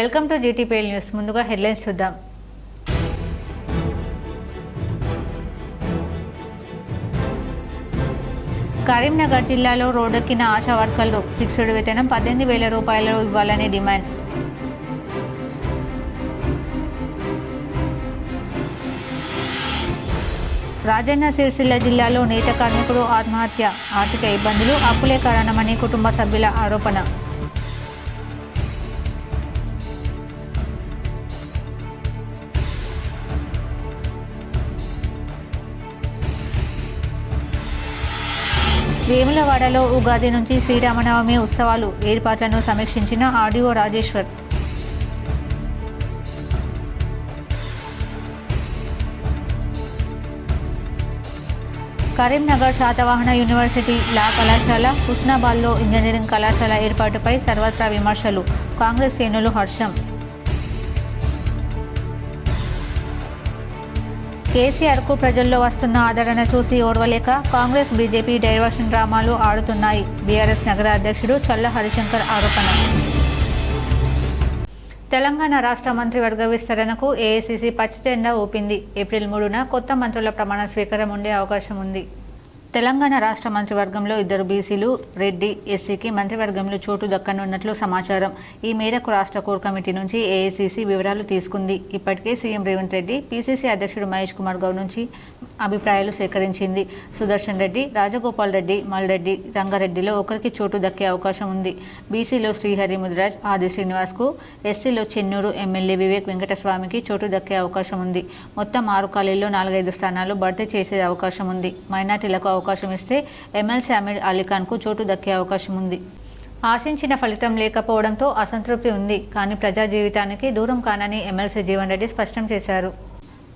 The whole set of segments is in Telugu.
Welcome to GTPL news. ముందుగా హెడ్లైన్స్ చూద్దాం. కరీంనగర్ జిల్లాలో రోడ్డెక్కిన ఆశా వర్కర్లు ఫిక్స్డ్ వేతనం 18,000 రూపాయలు ఇవ్వాలని డిమాండ్. రాజన్న సిరిసిల్ల జిల్లాలో నేత కార్మికుడు ఆత్మహత్య. ఆర్థిక ఇబ్బందులు, అప్పులే కారణమని కుటుంబ సభ్యుల ఆరోపణ. వేములవాడలో ఉగాది నుంచి శ్రీరామనవమి ఉత్సవాలు ఏర్పాట్లను సమీక్షించిన RDO Rajeshwar. Karimnagar Satavahana university law కళాశాల, హుస్నాబాద్లో ఇంజనీరింగ్ కళాశాల ఏర్పాటుపై సర్వత్రా విమర్శలు. కాంగ్రెస్ శ్రేణులు హర్షం. కేసీఆర్కు ప్రజల్లో వస్తున్న ఆదరణ చూసి ఓర్వలేక కాంగ్రెస్ బీజేపీ డైవర్షన్ డ్రామాలు ఆడుతున్నాయి. బీఆర్ఎస్ నగర అధ్యక్షుడు చల్ల హరిశంకర్ ఆరోపణ. తెలంగాణ రాష్ట్ర మంత్రివర్గ విస్తరణకు ఏఐసీసీ పచ్చజెండా ఊపింది. ఏప్రిల్ 3న కొత్త మంత్రుల ప్రమాణ స్వీకారం ఉండే అవకాశం ఉంది. తెలంగాణ రాష్ట్ర మంత్రివర్గంలో 2 బీసీలు, రెడ్డి, ఎస్సీకి మంత్రివర్గంలో చోటు దక్కనున్నట్లు సమాచారం. ఈ మేరకు రాష్ట్ర కోర్ కమిటీ నుంచి ఏఐసీసీ వివరాలు తీసుకుంది. ఇప్పటికే సీఎం రేవంత్ రెడ్డి పీసీసీ అధ్యక్షుడు మహేష్ కుమార్ గౌడ్ నుంచి అభిప్రాయాలు సేకరించింది. సుదర్శన్ రెడ్డి, రాజగోపాల్ రెడ్డి, మల్రెడ్డి, రంగారెడ్డిలో ఒకరికి చోటు దక్కే అవకాశం ఉంది. బీసీలో శ్రీహరి ముదిరాజ్, ఆది శ్రీనివాస్కు, ఎస్సీలో చెన్నూరు ఎమ్మెల్యే వివేక్ వెంకటస్వామికి చోటు దక్కే అవకాశం ఉంది. మొత్తం 6 ఖాళీల్లో 4-5 స్థానాలు భర్తీ చేసే అవకాశం ఉంది. మైనార్టీలకు అవకాశం ఇస్తే ఎమ్మెల్సీ అమీర్ అలీఖాన్కు చోటు దక్కే అవకాశం ఉంది. ఆశించిన ఫలితం లేకపోవడంతో అసంతృప్తి ఉంది. కానీ ప్రజా జీవితానికి దూరం కానని ఎమ్మెల్సీ జీవన్ రెడ్డి స్పష్టం చేశారు.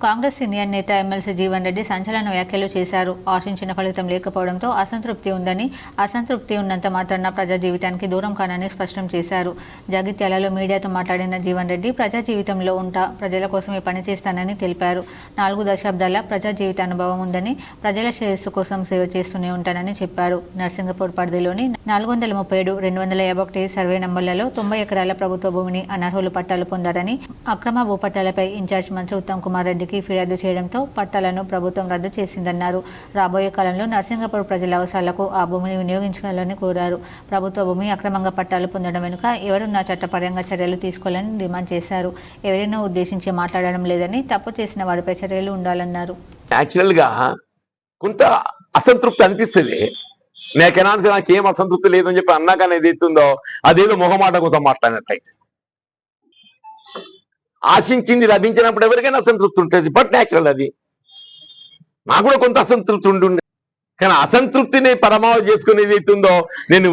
కాంగ్రెస్ సీనియర్ నేత ఎమ్మెల్సీ జీవన్ రెడ్డి సంచలన వ్యాఖ్యలు చేశారు. ఆశించిన ఫలితం లేకపోవడంతో అసంతృప్తి ఉందని, అసంతృప్తి ఉన్నంత మాత్రాన ప్రజా జీవితానికి దూరం కానని స్పష్టం చేశారు. జగిత్యాలలో మీడియాతో మాట్లాడిన జీవన్ రెడ్డి ప్రజా జీవితంలో ఉంటా, ప్రజల కోసమే పనిచేస్తానని తెలిపారు. 4 దశాబ్దాల ప్రజా జీవిత అనుభవం ఉందని, ప్రజల శ్రేయస్సు కోసం సేవ చేస్తూనే ఉంటానని చెప్పారు. నర్సింగపూర్ పరిధిలోని 437-251 సర్వే నంబర్లలో 90 ఎకరాల ప్రభుత్వ భూమిని అనర్హులు పట్టాలు పొందారని, అక్రమ భూపట్టాలపై ఇన్ఛార్జ్ మంత్రి ఉత్తమ్ కుమార్ రెడ్డి ఫిర్యాదు చేయడంతో పట్టాలను ప్రభుత్వం రద్దు చేసిందన్నారు. రాబోయే కాలంలో నర్సింగపూర్ ప్రజల అవసరాలకు ఆ భూమిని వినియోగించాలని కోరారు. ప్రభుత్వ భూమి అక్రమంగా పట్టాలు పొందడం వెనుక ఎవరున్నా చట్టపరంగా చర్యలు తీసుకోవాలని డిమాండ్ చేశారు. ఎవరైనా ఉద్దేశించి మాట్లాడడం లేదని, తప్పు చేసిన వారిపై చర్యలు ఉండాలన్నారు. యాక్చువల్గా కొంత అసంతృప్తి అనిపిస్తుంది. నాకేం అసంతృప్తి లేదని చెప్పి అన్నాక ఏది ఎత్తుందో అదేదో మొహమాట కోసం మాట్లాడినట్లయితే, ఆశించింది లభించినప్పుడు ఎవరికైనా అసంతృప్తి ఉంటుంది. బట్ న్యాచురల్, అది నాకు కూడా కొంత అసంతృప్తి ఉంటుండే. కానీ అసంతృప్తిని పరమావధి చేసుకునేది అవుతుందో, నేను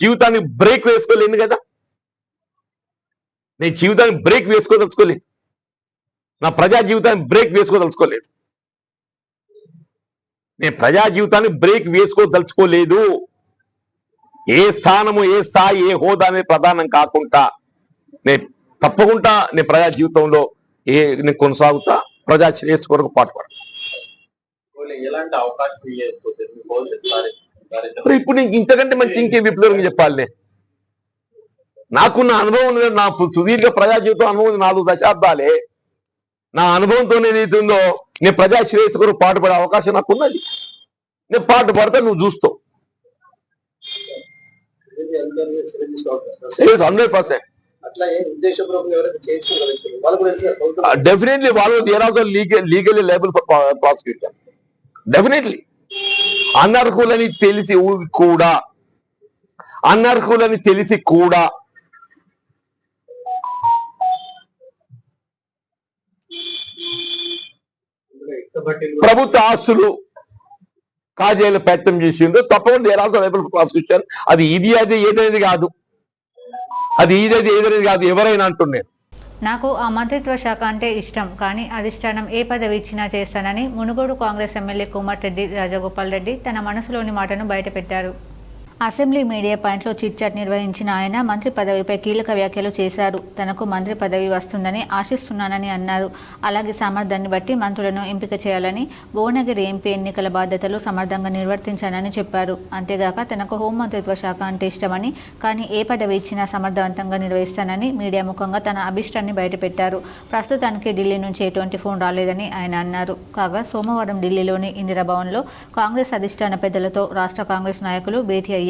జీవితాన్ని బ్రేక్ వేసుకోలేను కదా. నేను జీవితాన్ని బ్రేక్ వేసుకోదలుచుకోలేదు. నా ప్రజా జీవితాన్ని బ్రేక్ వేసుకోదలుచుకోలేదు. నేను ప్రజా జీవితాన్ని బ్రేక్ వేసుకోదలుచుకోలేదు. ఏ స్థానము, ఏ స్థాయి, ఏ హోదా అనేది ప్రధానం కాకుండా తప్పకుండా నేను ప్రజా జీవితంలో నేను కొనసాగుతా, ప్రజా శ్రేయస్సు కొరకు పాటుపడతా. ఇప్పుడు నీకు ఇంతకంటే మంచి ఇంకే విప్లవం చెప్పాలి. నాకున్న అనుభవం, నా సుదీర్ఘ ప్రజా జీవితం అనుభవం 4 దశాబ్దాలే. నా అనుభవంతో ఏదైతుందో నేను ప్రజా శ్రేయస్సు కొరకు పాటుపడే అవకాశం నాకు ఉన్నది. నేను పాటుపడతా, నువ్వు చూస్తావు. 100%. డెఫినెట్లీ వాళ్ళు they're also legally liable for prosecution. Definitely అనర్హులని తెలిసి కూడా ప్రభుత్వ ఆస్తులు కాజేయాల ప్రయత్నం చేసిండ్రు. తప్పకుండా they're also liable for prosecution. అది ఏదైనా కాదు, ఏదైనా కాదు, ఎవరైనా అంటున్నారు. నాకు ఆ మంత్రిత్వ శాఖ అంటే ఇష్టం, కానీ అధిష్టానం ఏ పదవి ఇచ్చినా చేస్తానని మునుగోడు కాంగ్రెస్ ఎమ్మెల్యే కోమటిరెడ్డి రాజగోపాల్ రెడ్డి తన మనసులోని మాటను బయటపెట్టారు. అసెంబ్లీ మీడియా పాయింట్లో చిట్చాట్ నిర్వహించిన ఆయన మంత్రి పదవిపై కీలక వ్యాఖ్యలు చేశారు. తనకు మంత్రి పదవి వస్తుందని ఆశిస్తున్నానని అన్నారు. అలాగే సామర్థ్యాన్ని బట్టి మంత్రులను ఎంపిక చేయాలని, భువనగిరి ఎంపీ ఎన్నికల బాధ్యతలు సమర్థంగా నిర్వర్తించానని చెప్పారు. అంతేగాక తనకు హోంమంత్రిత్వ శాఖ అంటే ఇష్టమని, కానీ ఏ పదవి ఇచ్చినా సమర్థవంతంగా నిర్వహిస్తానని మీడియా ముఖంగా తన అభిష్టాన్ని బయటపెట్టారు. ప్రస్తుతానికి ఢిల్లీ నుంచి ఎటువంటి ఫోన్ రాలేదని ఆయన అన్నారు. కాగా సోమవారం ఢిల్లీలోని ఇందిరాభవన్లో కాంగ్రెస్ అధిష్టాన పెద్దలతో రాష్ట్ర కాంగ్రెస్ నాయకులు భేటీ అయ్యారు.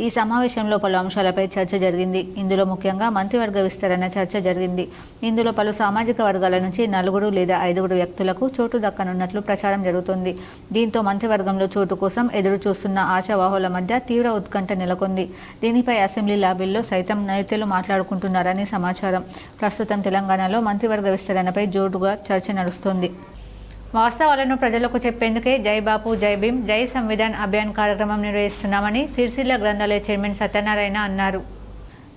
ఈ సమావేశంలో పలు అంశాలపై చర్చ జరిగింది. ఇందులో ముఖ్యంగా మంత్రివర్గ విస్తరణ చర్చ జరిగింది. ఇందులో పలు సామాజిక వర్గాల నుంచి 4 లేదా 5 వ్యక్తులకు చోటు దక్కనున్నట్లు ప్రచారం జరుగుతుంది. దీంతో మంత్రివర్గంలో చోటు కోసం ఎదురు చూస్తున్న ఆశావాహుల మధ్య తీవ్ర ఉత్కంఠ నెలకొంది. దీనిపై అసెంబ్లీ లాబీల్లో సైతం నేతలు మాట్లాడుకుంటున్నారని సమాచారం. ప్రస్తుతం తెలంగాణలో మంత్రివర్గ విస్తరణపై జోరుగా చర్చ నడుస్తోంది. వాస్తవాలను ప్రజలకు చెప్పేందుకే జై బాపు జై భీమ్ జై సంవిధాన్ అభియాన్ కార్యక్రమం నిర్వహిస్తున్నామని సిరిసిల్ల గ్రంథాలయ చైర్మన్ సత్యనారాయణ అన్నారు.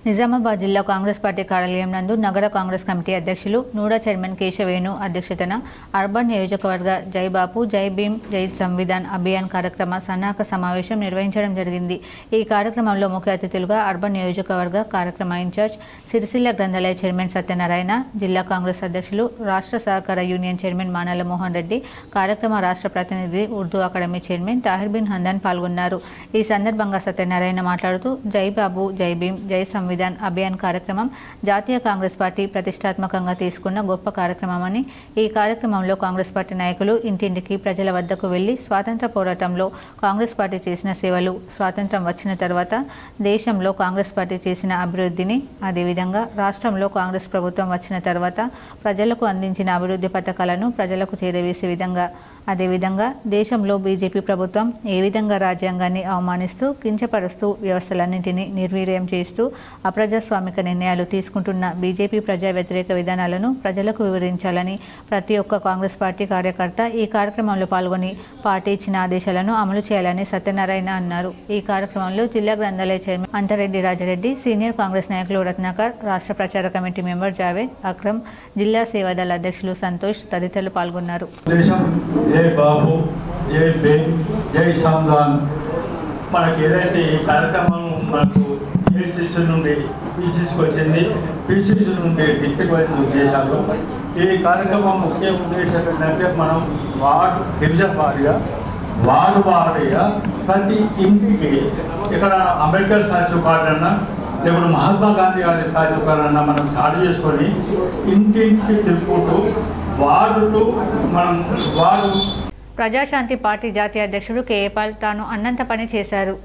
నిజామాబాద్ జిల్లా కాంగ్రెస్ పార్టీ కార్యాలయం నందు నగర కాంగ్రెస్ కమిటీ అధ్యక్షులు నూడా చైర్మన్ కేశవేణు అధ్యక్షతన అర్బన్ నియోజకవర్గ జై బాపు జై భీమ్ జై సంవిధాన్ అభియాన్ కార్యక్రమ సన్నాహక సమావేశం నిర్వహించడం జరిగింది. ఈ కార్యక్రమంలో ముఖ్య అతిథులుగా అర్బన్ నియోజకవర్గ కార్యక్రమ ఇన్ఛార్జ్ సిరిసిల్ల గ్రంథాలయ చైర్మన్ సత్యనారాయణ, జిల్లా కాంగ్రెస్ అధ్యక్షులు, రాష్ట్ర సహకార యూనియన్ చైర్మన్ మానాల మోహన్ రెడ్డి, కార్యక్రమ రాష్ట్ర ప్రతినిధి ఉర్దూ అకాడమీ చైర్మన్ తాహిర్ బిన్ హందాన్ పాల్గొన్నారు. ఈ సందర్భంగా సత్యనారాయణ మాట్లాడుతూ జై బాబు జై భీమ్ జై సంవిధాన్ అభియాన్ కార్యక్రమం జాతీయ కాంగ్రెస్ పార్టీ ప్రతిష్టాత్మకంగా తీసుకున్న గొప్ప కార్యక్రమమని, ఈ కార్యక్రమంలో కాంగ్రెస్ పార్టీ నాయకులు ఇంటింటికి ప్రజల వద్దకు వెళ్లి స్వాతంత్ర పోరాటంలో కాంగ్రెస్ పార్టీ చేసిన సేవలు, స్వాతంత్రం వచ్చిన తర్వాత దేశంలో కాంగ్రెస్ పార్టీ చేసిన అభివృద్ధిని, అదేవిధంగా రాష్ట్రంలో కాంగ్రెస్ ప్రభుత్వం వచ్చిన తర్వాత ప్రజలకు అందించిన అభివృద్ధి పథకాలను ప్రజలకు చేరవేసే విధంగా, అదేవిధంగా దేశంలో బీజేపీ ప్రభుత్వం ఏ విధంగా రాజ్యాంగాన్ని అవమానిస్తూ, కించపరుస్తూ, వ్యవస్థలన్నింటినీ నిర్వీర్యం చేస్తూ అప్రజాస్వామిక నిర్ణయాలు తీసుకుంటున్న బీజేపీ ప్రజా వ్యతిరేక విధానాలను ప్రజలకు వివరించాలని ప్రతి ఒక్క కాంగ్రెస్ పార్టీ కార్యకర్త ఈ కార్యక్రమంలో పాల్గొని పార్టీ ఇచ్చిన ఆదేశాలను అమలు చేయాలని సత్యనారాయణ అన్నారు. ఈ కార్యక్రమంలో జిల్లా గ్రంథాలయ చైర్మన్ అంతరెడ్డి రాజరెడ్డి, సీనియర్ కాంగ్రెస్ నాయకులు రత్నాకర్, రాష్ట్ర ప్రచార కమిటీ మెంబర్ జావేద్ అక్రమ్, జిల్లా సేవాదళ అధ్యక్షులు సంతోష్ తదితరులు పాల్గొన్నారు. మనకి ఏదైతే ఈ కార్యక్రమం మనకు ఏసీసీ నుండి పీసీసీకి వచ్చింది, పీసీసీ నుండి డిస్ట్రిక్ట్ వైజ్ చేశారు. ఈ కార్యక్రమం ముఖ్య ఉద్దేశం ఏంటంటే మనం డివిజన్ వారీగా ప్రతి ఇంటికి ఇక్కడ అంబేద్కర్ స్టాచ్యూ కార్డు అన్నా లేకపోతే మహాత్మా గాంధీ గారి స్టాచ్యూ కార్డు అన్నా మనం స్టార్ట్ చేసుకొని ఇంటింటికి తిప్పుకుంటూ వారు ప్రజాశాంతి పార్టీ జాతీయ అధ్యక్షుడు కేఏపాల్ తాను అన్నంత పని చేశారు.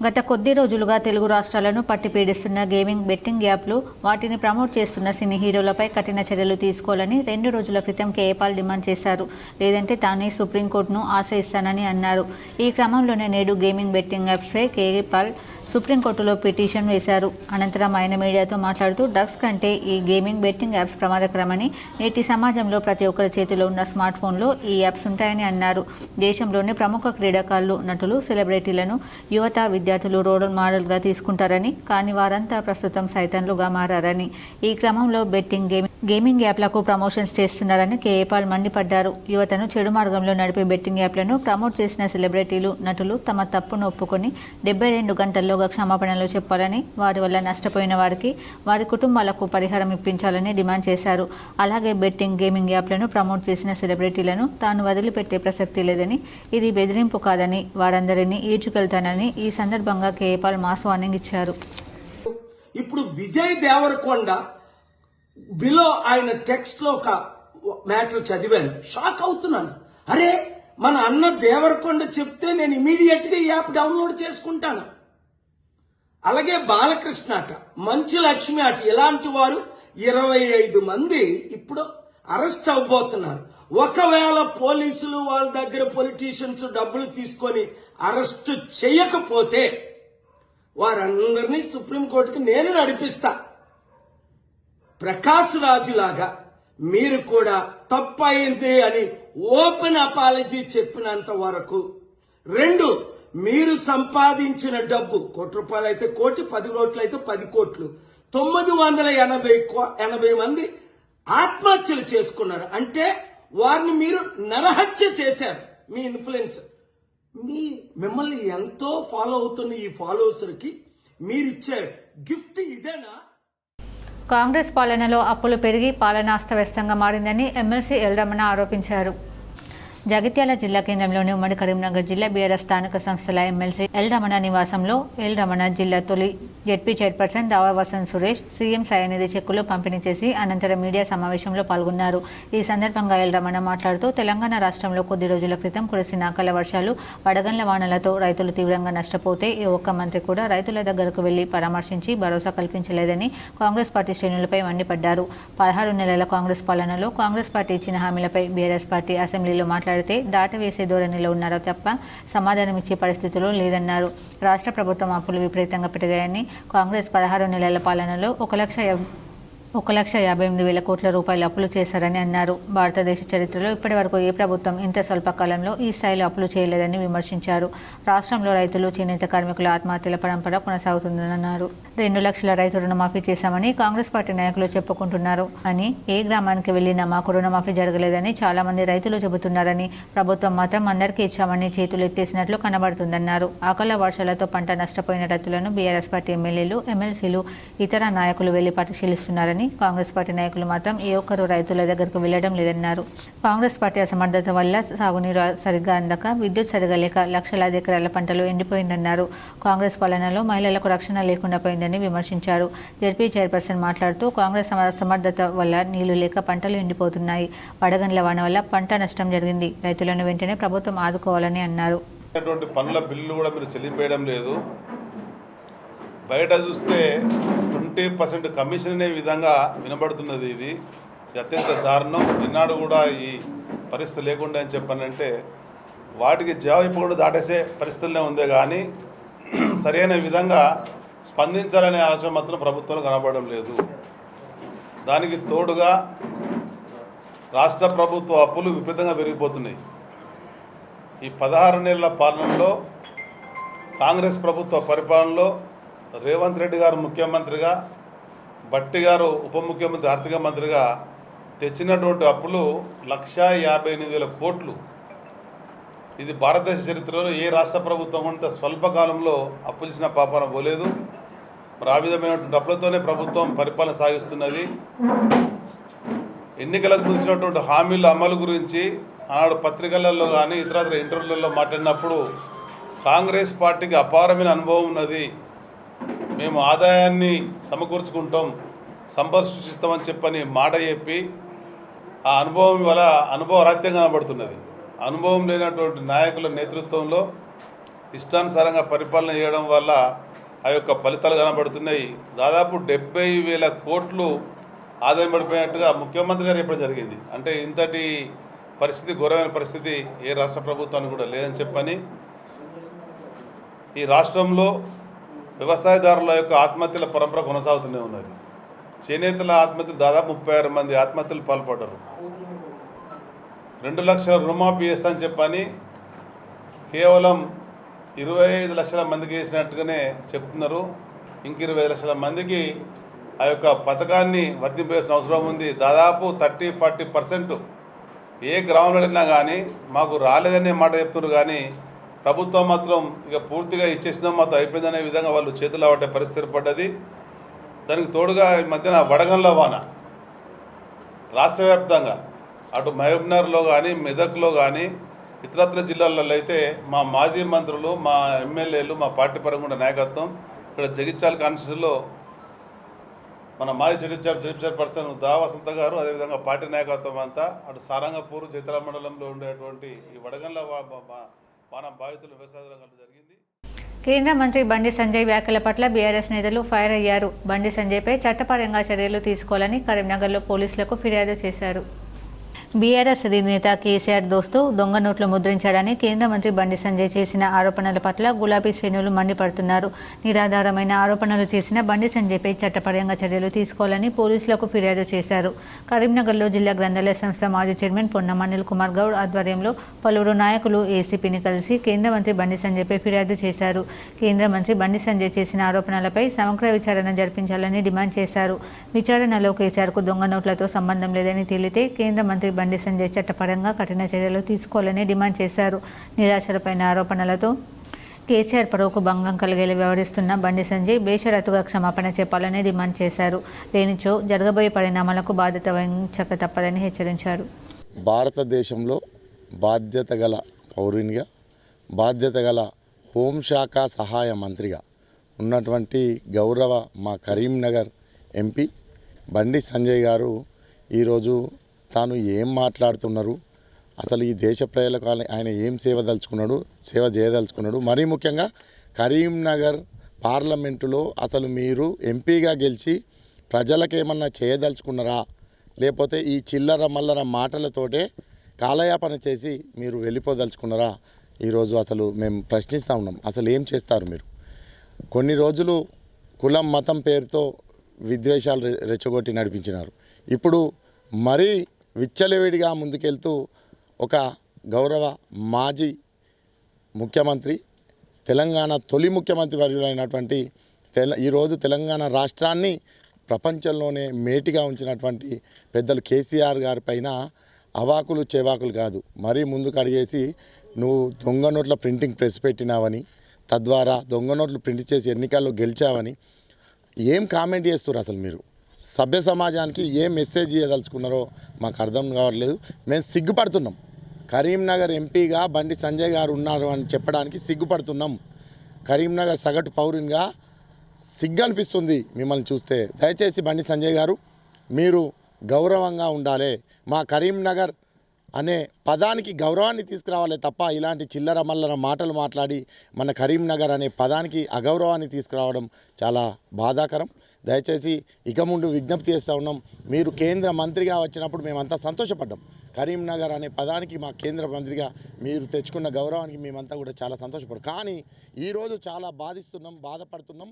గత కొద్ది రోజులుగా తెలుగు రాష్ట్రాలను పట్టి పీడిస్తున్న గేమింగ్ బెట్టింగ్ యాప్లు, వాటిని ప్రమోట్ చేస్తున్న సినీ హీరోలపై కఠిన చర్యలు తీసుకోవాలని 2 రోజుల క్రితం కేఏపాల్ డిమాండ్ చేశారు. లేదంటే తానే సుప్రీంకోర్టును ఆశ్రయిస్తానని అన్నారు. ఈ క్రమంలోనే నేడు గేమింగ్ బెట్టింగ్ యాప్స్పై కేఏపాల్ సుప్రీంకోర్టులో పిటిషన్ వేశారు. అనంతరం ఆయన మీడియాతో మాట్లాడుతూ డ్రగ్స్ కంటే ఈ గేమింగ్ బెట్టింగ్ యాప్స్ ప్రమాదకరమని, నేటి సమాజంలో ప్రతి ఒక్కరి చేతిలో ఉన్న స్మార్ట్ ఫోన్లో ఈ యాప్స్ ఉంటాయని అన్నారు. దేశంలోని ప్రముఖ క్రీడాకారులు, నటులు, సెలబ్రిటీలను యువత, విద్యార్థులు రోల్ మోడల్గా తీసుకుంటారని, కానీ వారంతా ప్రస్తుతం సైతాన్లుగా మారారని, ఈ క్రమంలో గేమింగ్ యాప్లకు ప్రమోషన్స్ చేస్తున్నారని కేఏపాల్ మండిపడ్డారు. యువతను చెడు మార్గంలో నడిపే బెట్టింగ్ యాప్లను ప్రమోట్ చేసిన సెలబ్రిటీలు, నటులు తమ తప్పును ఒప్పుకొని 72 గంటల్లో క్షమాపణలు చెప్పాలని, వారి వల్ల నష్టపోయిన వారికి, వారి కుటుంబాలకు పరిహారం ఇప్పించాలని డిమాండ్ చేశారు. అలాగే బెట్టింగ్, గేమింగ్ యాప్లను ప్రమోట్ చేసిన సెలబ్రిటీలను తాను వదిలిపెట్టే ప్రసక్తి లేదని, ఇది బెదిరింపు కాదని, వారందరినీ ఈడ్చుకెళ్తానని ఈ సందర్భంగా కేఏపాల్ మాస్ వార్నింగ్ ఇచ్చారు. ఇప్పుడు విజయ్ దేవరకొండ బిలో ఆయన టెక్స్ట్ లో ఒక మ్యాటర్ చదివాను, షాక్ అవుతున్నాను. అరే, మన అన్న దేవరకొండ చెప్తే నేను ఇమీడియట్ గా ఈ యాప్ డౌన్లోడ్ చేసుకుంటాను. అలాగే బాలకృష్ణ అట, మంచు లక్ష్మి అట, ఇలాంటి వారు 25 మంది ఇప్పుడు అరెస్ట్ అవ్వబోతున్నారు. ఒకవేళ పోలీసులు వాళ్ళ దగ్గర పొలిటీషియన్స్ డబ్బులు తీసుకొని అరెస్ట్ చేయకపోతే వారందరినీ సుప్రీంకోర్టుకి నేను నడిపిస్తా. ప్రకాష్ రాజు లాగా మీరు కూడా తప్పయింది అని ఓపెన్ అపాలజీ చెప్పినంత వరకు, 2 మీరు సంపాదించిన డబ్బు ₹1 అయితే 1 కోటి, 10 కోట్లు అయితే 10 కోట్లు, 980 మంది ఆత్మహత్యలు చేసుకున్నారు. అంటే వారిని మీరు నరహత్య చేశారు. మీ ఇన్ఫ్లుయెన్స్ మిమ్మల్ని ఎంతో ఫాలో అవుతున్న ఈ ఫాలోవర్స్కి మీరిచ్చే గిఫ్ట్ ఇదేనా? కాంగ్రెస్ పాలనలో అప్పులు పెరిగి పాలన అస్తవ్యస్తంగా మారిందని ఎమ్మెల్సీ ఎల్ రమణ ఆరోపించారు. జగిత్యాల జిల్లా కేంద్రంలోని ఉమ్మడి కరీంనగర్ జిల్లా బీఆర్ఎస్ స్థానిక సంస్థల ఎమ్మెల్సీ ఎల్ రమణ నివాసంలో ఎల్ రమణ జిల్లా తొలి జెడ్పీ చైర్పర్సన్ దావా వసంత్ సురేష్ సీఎం సాయనిధి చెక్కులు పంపిణీ చేసి అనంతరం మీడియా సమావేశంలో పాల్గొన్నారు. ఈ సందర్భంగా ఎల్ రమణ మాట్లాడుతూ తెలంగాణ రాష్ట్రంలో కొద్ది రోజుల క్రితం కురిసిన అకాల వర్షాలు వడగండ్ల వానలతో రైతులు తీవ్రంగా నష్టపోతే ఏ ఒక్క మంత్రి కూడా రైతుల దగ్గరకు వెళ్లి పరామర్శించి భరోసా కల్పించలేదని కాంగ్రెస్ పార్టీ శ్రేణులపై మండిపడ్డారు. 16 నెలల కాంగ్రెస్ పాలనలో కాంగ్రెస్ పార్టీ ఇచ్చిన హామీలపై బీఆర్ఎస్ పార్టీ అసెంబ్లీలో మాట్లాడితే దాటవేసే ధోరణిలో ఉన్నారో తప్ప సమాధానం ఇచ్చే పరిస్థితుల్లో లేదన్నారు. రాష్ట్ర ప్రభుత్వం అప్పులు విపరీతంగా పెరిగాయని కాంగ్రెస్ 16 నెలల పాలనలో 1,58,000 కోట్ల రూపాయల అప్పులు చేశారని అన్నారు. భారతదేశ చరిత్రలో ఇప్పటివరకు ఏ ప్రభుత్వం ఇంత స్వల్ప కాలంలో ఈ స్థాయిలో అప్పులు చేయలేదని విమర్శించారు. రాష్ట్రంలో రైతులు, చేనేత కార్మికుల ఆత్మహత్యల పరంపర కొనసాగుతుందన్నారు. 2 లక్షల రైతు రుణమాఫీ చేశామని కాంగ్రెస్ పార్టీ నాయకులు చెప్పుకుంటున్నారు అని, ఏ గ్రామానికి వెళ్లినా మాకు రుణమాఫీ జరగలేదని చాలా మంది రైతులు చెబుతున్నారని, ప్రభుత్వం మాత్రం అందరికీ ఇచ్చామని చేతులు ఎత్తేసినట్లు కనబడుతుందన్నారు. అకాల వర్షాలతో పంట నష్టపోయిన రైతులను బీఆర్ఎస్ పార్టీ ఎమ్మెల్యేలు, ఎమ్మెల్సీలు, ఇతర నాయకులు వెళ్లి పరిశీలిస్తున్నారని, కాంగ్రెస్ పార్టీ నాయకులు మాత్రం ఏ ఒక్కరూ రైతుల దగ్గరకు వెళ్లడం లేదన్నారు. కాంగ్రెస్ పార్టీ అసమర్థత వల్ల సాగునీరు సరిగ్గా అందక, విద్యుత్ సరిగా లేక లక్షలాది ఎకరాల పంటలు ఎండిపోయిందన్నారు. కాంగ్రెస్ పాలనలో మహిళలకు రక్షణ లేకుండా పోయిందని విమర్శించారు. జెడ్పీ చైర్పర్సన్ మాట్లాడుతూ కాంగ్రెస్ అసమర్థత వల్ల నీళ్లు లేక పంటలు ఎండిపోతున్నాయి. వడగండ్ల వాన వల్ల పంట నష్టం జరిగింది. రైతులను వెంటనే ప్రభుత్వం ఆదుకోవాలని అన్నారు. పనుల బిల్లు కూడా మీరు చెల్లింపేయడం లేదు. బయట చూస్తే 20% కమిషన్ అనే విధంగా వినబడుతున్నది. ఇది అత్యంత దారుణం. ఈనాడు కూడా ఈ పరిస్థితి లేకుండా అని చెప్పానంటే వాటికి జవాబు ఇవ్వకుండా దాటేసే పరిస్థితులనే ఉందే కానీ సరైన విధంగా స్పందించాలనే ఆలోచన మాత్రం ప్రభుత్వంలో కనబడడం లేదు. దానికి తోడుగా రాష్ట్ర ప్రభుత్వ అప్పులు విపరీతంగా పెరిగిపోతున్నాయి. ఈ 16 నెలల పాలనలో కాంగ్రెస్ ప్రభుత్వ పరిపాలనలో రేవంత్ రెడ్డి గారు ముఖ్యమంత్రిగా, భట్టి గారు ఉప ముఖ్యమంత్రి, ఆర్థిక మంత్రిగా తెచ్చినటువంటి అప్పులు 1,58,000 కోట్లు. ఇది భారతదేశ చరిత్రలో ఏ రాష్ట్ర ప్రభుత్వం అంత స్వల్పకాలంలో అప్పులు ఇచ్చిన పాపాన పోలేదు. మరి ఆ విధమైనటువంటి అప్పులతోనే ప్రభుత్వం పరిపాలన సాగిస్తున్నది. ఎన్నికలకు గురించినటువంటి హామీల అమలు గురించి ఆనాడు పత్రికలలో కానీ ఇతర ఇంటర్వ్యూలలో మాట్లాడినప్పుడు కాంగ్రెస్ పార్టీకి అపారమైన అనుభవం ఉన్నది, మేము ఆదాయాన్ని సమకూర్చుకుంటాం, సంపద సృష్టిస్తామని చెప్పని మాట చెప్పి ఆ అనుభవం వల్ల అనుభవరాహిత్యంగా కనబడుతున్నది. అనుభవం లేనటువంటి నాయకుల నేతృత్వంలో ఇష్టానుసారంగా పరిపాలన చేయడం వల్ల ఆ యొక్క ఫలితాలు కనబడుతున్నాయి. దాదాపు 70,000 కోట్లు ఆదాయం పడిపోయినట్టుగా ముఖ్యమంత్రి గారు చెప్పడం జరిగింది. అంటే ఇంతటి పరిస్థితి, ఘోరమైన పరిస్థితి ఏ రాష్ట్ర ప్రభుత్వానికి కూడా లేదని చెప్పని ఈ రాష్ట్రంలో వ్యవసాయదారుల యొక్క ఆత్మహత్యల పరంపర కొనసాగుతూనే ఉన్నది. చేనేతల ఆత్మహత్యలు దాదాపు 36 మంది ఆత్మహత్యలు పాల్పడ్డారు. 2 లక్షల రుణమాఫీ చేస్తానని చెప్పని కేవలం 25 లక్షల మందికి వేసినట్టుగానే చెప్తున్నారు. ఇంక 20 లక్షల మందికి ఆ యొక్క పథకాన్ని వర్తింపేసిన అవసరం ఉంది. దాదాపు 30-40% ఏ గ్రామంలో వెళ్ళినా కానీ మాకు రాలేదనే మాట చెప్తున్నారు. కానీ ప్రభుత్వం మాత్రం ఇక పూర్తిగా ఇచ్చేసినాం, మాత్రం అయిపోయిందనే విధంగా వాళ్ళు చేతులు అవట్టే పరిస్థితి ఏర్పడ్డది. దానికి తోడుగా ఈ మధ్యన వడగండ్ల వాన రాష్ట్ర వ్యాప్తంగా అటు మహబూబ్నగర్లో కానీ, మెదక్లో కానీ, ఇతరత్ర జిల్లాలలో అయితే మా మాజీ మంత్రులు, మా ఎమ్మెల్యేలు, మా పార్టీ పరంగా నాయకత్వం ఇక్కడ జగిత్యాల కాన్స్టిట్యూన్సీలో మన మాజీ చైర్పర్సన్ దా వసంత గారు, అదేవిధంగా పార్టీ నాయకత్వం అంతా అటు సారంగపూర్, జైతల మండలంలో ఉండేటువంటి ఈ వడగండ్ల వాన బాధితులు వ్యవసాయదారులు జరిగింది. కేంద్ర మంత్రి బండి సంజయ్ వ్యాఖ్యల పట్ల బీఆర్ఎస్ నేతలు ఫైర్ అయ్యారు. బండి సంజయ్పై చట్టపరంగా చర్యలు తీసుకోవాలని కరీంనగర్లో పోలీసులకు ఫిర్యాదు చేశారు. బీఆర్ఎస్ అధినేత కేసీఆర్ దోస్తు దొంగ నోట్లు ముద్రించాడని కేంద్ర మంత్రి బండి సంజయ్ చేసిన ఆరోపణల పట్ల గులాబీ శ్రేణులు మండిపడుతున్నారు. నిరాధారమైన ఆరోపణలు చేసిన బండి సంజయ్పై చట్టపరంగా చర్యలు తీసుకోవాలని పోలీసులకు ఫిర్యాదు చేశారు. కరీంనగర్లో జిల్లా గ్రంథాలయ సంస్థ మాజీ చైర్మన్ పొన్నం అనిల్ కుమార్ గౌడ్ ఆధ్వర్యంలో పలువురు నాయకులు ఏసీపీని కలిసి కేంద్ర మంత్రి బండి సంజయ్పై ఫిర్యాదు చేశారు. కేంద్ర మంత్రి బండి సంజయ్ చేసిన ఆరోపణలపై సమగ్ర విచారణ జరిపించాలని డిమాండ్ చేశారు. విచారణలో కేసీఆర్కు దొంగ నోట్లతో సంబంధం లేదని తేలితే కేంద్ర మంత్రి బండి సంజయ్ చట్టపరంగా కఠిన చర్యలు తీసుకోవాలని డిమాండ్ చేశారు. నిరాశపైన ఆరోపణలతో కేసీఆర్ పరువుకు భంగం కలిగేలా వ్యవహరిస్తున్న బండి సంజయ్ బేషరతుగా క్షమాపణ చెప్పాలని డిమాండ్ చేశారు. లేనిచో జరగబోయే పరిణామాలకు బాధ్యత వహించక తప్పదని హెచ్చరించారు. భారతదేశంలో బాధ్యత గల పౌరునిగా, బాధ్యత గల హోంశాఖ సహాయ మంత్రిగా ఉన్నటువంటి గౌరవ మా కరీంనగర్ ఎంపీ బండి సంజయ్ గారు ఈరోజు తాను ఏం మాట్లాడుతున్నారు, అసలు ఈ దేశ ప్రజలకు ఆయన ఏం సేవ చేయదలుచుకున్నాడు, మరీ ముఖ్యంగా కరీంనగర్ పార్లమెంటులో అసలు మీరు ఎంపీగా గెలిచి ప్రజలకేమన్నా చేయదలుచుకున్నారా, లేకపోతే ఈ చిల్లర మల్లర మాటలతోటే కాలయాపన చేసి మీరు వెళ్ళిపోదలుచుకున్నారా? ఈరోజు అసలు మేము ప్రశ్నిస్తూ ఉన్నాం. అసలు ఏం చేస్తారు మీరు? కొన్ని రోజులు కులం మతం పేరుతో విద్వేషాలు రెచ్చగొట్టి నడిపించినారు. ఇప్పుడు మరీ విచ్చలవిడిగా ముందుకెళ్తూ ఒక గౌరవ మాజీ ముఖ్యమంత్రి, తెలంగాణ తొలి ముఖ్యమంత్రి వర్యులైనటువంటి ఈరోజు తెలంగాణ రాష్ట్రాన్ని ప్రపంచంలోనే మేటిగా ఉంచినటువంటి పెద్దలు కేసీఆర్ గారి పైన అవాకులు చెవాకులు కాదు, మరీ ముందుకు అడిగేసి నువ్వు దొంగ నోట్ల ప్రింటింగ్ ప్రెస్ పెట్టినావని, తద్వారా దొంగ నోట్లు ప్రింట్ చేసి ఎన్నికల్లో గెలిచావని ఏం కామెంట్ చేస్తారు? అసలు మీరు సభ్య సమాజానికి ఏం మెసేజ్ ఇవ్వదలుచుకున్నారో మాకు అర్థం కావట్లేదు. మేము సిగ్గుపడుతున్నాం. కరీంనగర్ ఎంపీగా బండి సంజయ్ గారు ఉన్నారు అని చెప్పడానికి సిగ్గుపడుతున్నాం. కరీంనగర్ సగటు పౌరునిగా సిగ్గు అనిపిస్తుంది మిమ్మల్ని చూస్తే. దయచేసి బండి సంజయ్ గారు మీరు గౌరవంగా ఉండాలి. మా కరీంనగర్ అనే పదానికి గౌరవాన్ని తీసుకురావాలి తప్ప ఇలాంటి చిల్లర మల్లర మాటలు మాట్లాడి మన కరీంనగర్ అనే పదానికి అగౌరవాన్ని తీసుకురావడం చాలా బాధాకరం. దయచేసి ఇక ముందు విజ్ఞప్తి చేస్తూ ఉన్నాం. మీరు కేంద్ర మంత్రిగా వచ్చినప్పుడు మేమంతా సంతోషపడ్డాం. కరీంనగర్ అనే పదానికి మా కేంద్ర మంత్రిగా మీరు తెచ్చుకున్న గౌరవానికి మేమంతా కూడా చాలా సంతోషపడ్డాం. కానీ ఈరోజు చాలా బాధపడుతున్నాం,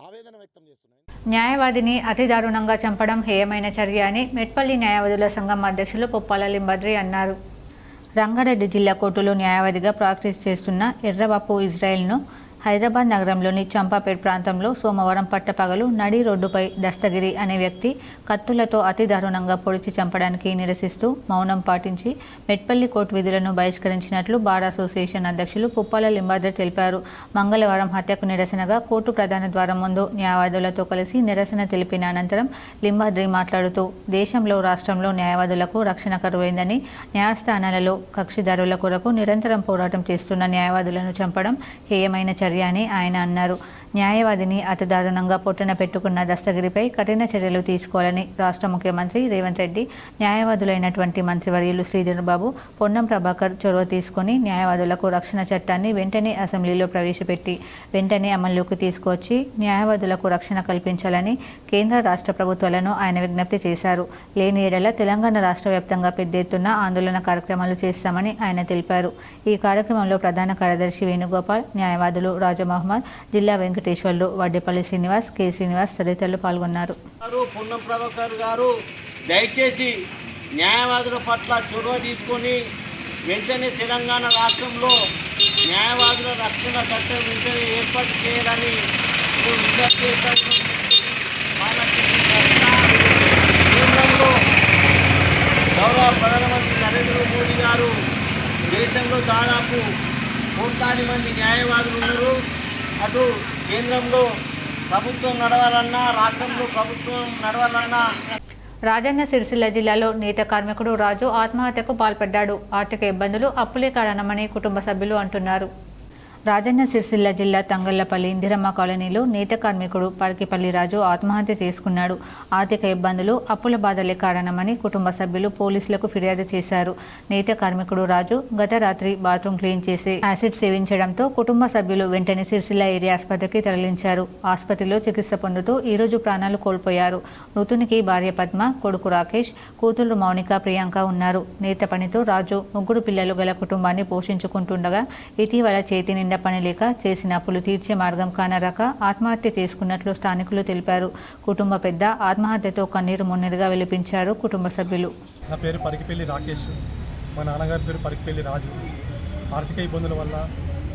ఆవేదన వ్యక్తం చేస్తున్నాం. న్యాయవాదిని అతి దారుణంగా చంపడం హేయమైన చర్య అని మెట్పల్లి న్యాయవాదుల సంఘం అధ్యక్షులు పుప్పాల లింబాద్రి అన్నారు. రంగారెడ్డి జిల్లా కోర్టులో న్యాయవాదిగా ప్రాక్టీస్ చేస్తున్న ఎర్రబాపు ఇజ్రాయెల్ను హైదరాబాద్ నగరంలోని చంపాపేట్ ప్రాంతంలో సోమవారం పట్టపగలు నడి రోడ్డుపై దస్తగిరి అనే వ్యక్తి కత్తులతో అతి దారుణంగా పొడిచి చంపడానికి నిరసిస్తూ మౌనం పాటించి మెట్పల్లి కోర్టు విధులను బహిష్కరించినట్లు బార్ అసోసియేషన్ అధ్యక్షులు పుప్పాల లింబాద్రి తెలిపారు. మంగళవారం హత్యకు నిరసనగా కోర్టు ప్రధాన ద్వారం ముందు న్యాయవాదులతో కలిసి నిరసన తెలిపిన అనంతరం లింబాద్రి మాట్లాడుతూ దేశంలో రాష్ట్రంలో న్యాయవాదులకు రక్షణ కరువైందని, న్యాయస్థానాలలో కక్షిదారుల కొరకు నిరంతరం పోరాటం చేస్తున్న న్యాయవాదులను చంపడం హేయమైన చర్య అని ఆయన అన్నారు. న్యాయవాదిని అతి దారుణంగా పొట్టన పెట్టుకున్న దస్తగిరిపై కఠిన చర్యలు తీసుకోవాలని రాష్ట్ర ముఖ్యమంత్రి రేవంత్ రెడ్డి, న్యాయవాదులైనటువంటి మంత్రివర్యులు శ్రీధర్ బాబు, పొన్నం ప్రభాకర్ చొరవ తీసుకొని న్యాయవాదులకు రక్షణ చట్టాన్ని వెంటనే అసెంబ్లీలో ప్రవేశపెట్టి వెంటనే అమల్లోకి తీసుకువచ్చి న్యాయవాదులకు రక్షణ కల్పించాలని కేంద్ర రాష్ట్ర ప్రభుత్వాలను ఆయన విజ్ఞప్తి చేశారు. లేని ఎడల తెలంగాణ రాష్ట్ర వ్యాప్తంగా పెద్ద ఎత్తున ఆందోళన కార్యక్రమాలు చేస్తామని ఆయన తెలిపారు. ఈ కార్యక్రమంలో ప్రధాన కార్యదర్శి వేణుగోపాల్, న్యాయవాదులు రాజా మహమ్మద్, జిల్లా వెంకటేశ్వర్లు, వడ్డేపల్లి శ్రీనివాస్, కె శ్రీనివాస్ తదితరులు పాల్గొన్నారు. పొన్నం ప్రభాకర్ గారు దయచేసి న్యాయవాదుల పట్ల చొరవ తీసుకొని వెంటనే తెలంగాణ రాష్ట్రంలో న్యాయవాదుల రక్షణ చట్టం వెంటనే ఏర్పాటు చేయాలని విజ్ఞప్తి చేశారు. కేంద్రంలో గౌరవ ప్రధానమంత్రి నరేంద్ర మోడీ గారు దేశంలో దాదాపు 1,00,00,000 మంది న్యాయవాదులు ఉన్నారు. అటు కేంద్రంలో ప్రభుత్వం నడవాలన్నా, రాష్ట్రంలో ప్రభుత్వం నడవాలన్నా. రాజన్న సిరిసిల్ల జిల్లాలో నేత కార్మికుడు రాజు ఆత్మహత్యకు పాల్పడ్డాడు. ఆర్థిక ఇబ్బందులు, అప్పులే కారణమని కుటుంబ సభ్యులు అంటున్నారు. రాజన్న సిరిసిల్ల జిల్లా తంగళ్లపల్లి ఇందిరమ్మ కాలనీలో నేత కార్మికుడు పర్కిపల్లి రాజు ఆత్మహత్య చేసుకున్నాడు. ఆర్థిక ఇబ్బందులు, అప్పుల బాధలే కారణమని కుటుంబ సభ్యులు పోలీసులకు ఫిర్యాదు చేశారు. నేత కార్మికుడు రాజు గత రాత్రి బాత్రూమ్ క్లీన్ చేసి యాసిడ్ సేవించడంతో కుటుంబ సభ్యులు వెంటనే సిరిసిల్ల ఏరియా ఆసుపత్రికి తరలించారు. ఆసుపత్రిలో చికిత్స పొందుతూ ఈరోజు ప్రాణాలు కోల్పోయారు. మృతునికి భార్య పద్మ, కొడుకు రాకేష్, కూతుళ్లు మౌనిక, ప్రియాంక ఉన్నారు. నేత పనితో రాజు 3 పిల్లలు గల కుటుంబాన్ని పోషించుకుంటుండగా ఇటీవల చేతి నిండా పని లేక చేసిన అప్పులు తీర్చే మార్గం కానరాక ఆత్మహత్య చేసుకున్నట్లు స్థానికులు తెలిపారు. కుటుంబ పెద్ద ఆత్మహత్యతో కన్నీరు మున్నీరుగా వెలిపించారు కుటుంబ సభ్యులు. నా పేరు పరికిపల్లి రాకేష్, మా నాన్నగారి పేరు పరికిపల్లి రాజు. ఆర్థిక ఇబ్బందుల వల్ల